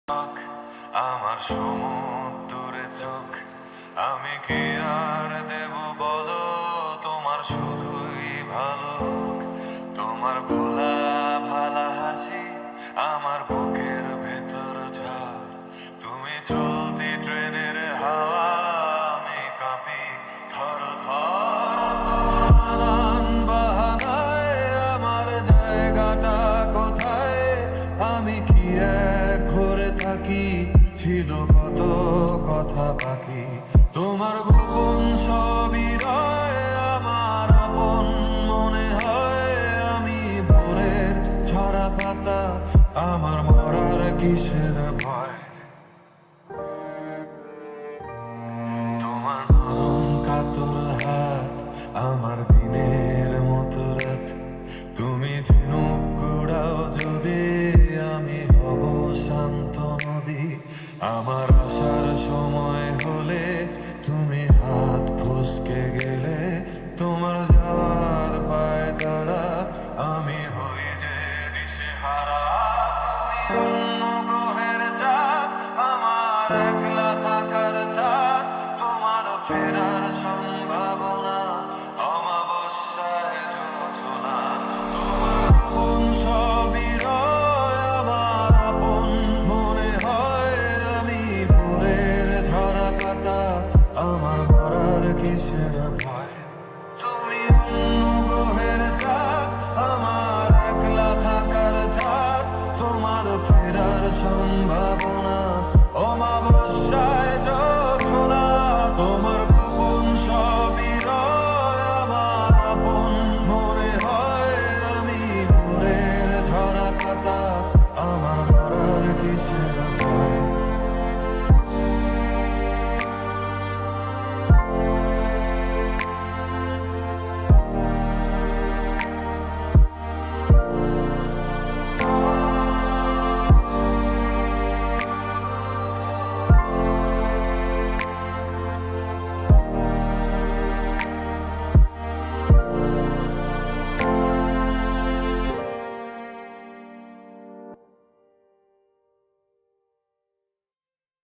আমার সমুদ্রে চোখ আমি কি আর দেব বলো তোমার শুধুই ভালো হোক। তোমার ভোলা ভালা হাসি আমার বুকের ভেতর ঝড়, তুমি চলতি ট্রেনের হাওয়া আমি কাঁপি থর থর। নানান বাহানায় আমার জায়গাটা কোথায়, আমি কি এক ঘরে থাকি, ছিল কত কথা বাকি। তোমার গোপন সবই রয় আমার আপন মনে হয়, আমি ভোরের ঝরা পাতা আমার মরার কিসের ভয়। তোমার নরম কাতর হাত আমার দিনের মতো রাত, তুমি ঝিনুক কুড়াও যদি আমি হব শান্ত নদী। আমার আসার সময় হলে তুমি হাত ফসকে গেলে, তোমার যাওয়ার পায় তারা আমি হই যে দিশেহারা। তুমি অন্য গ্রহের চাঁদ আমার একলা থাকার চাঁদ, তোমার ফেরার সম্ভাবনা অমাবস্যায় জোছনা। তোমার আপন সবই রয় আমার আপন মনে হয়, আমি ভোরের ঝরা পাতা আমার মরার কিসের ভয়। তুমি অন্য গ্রহের চাঁদ আমার একলা থাকার চাঁদ, তোমার ফেরার সম্ভাবনা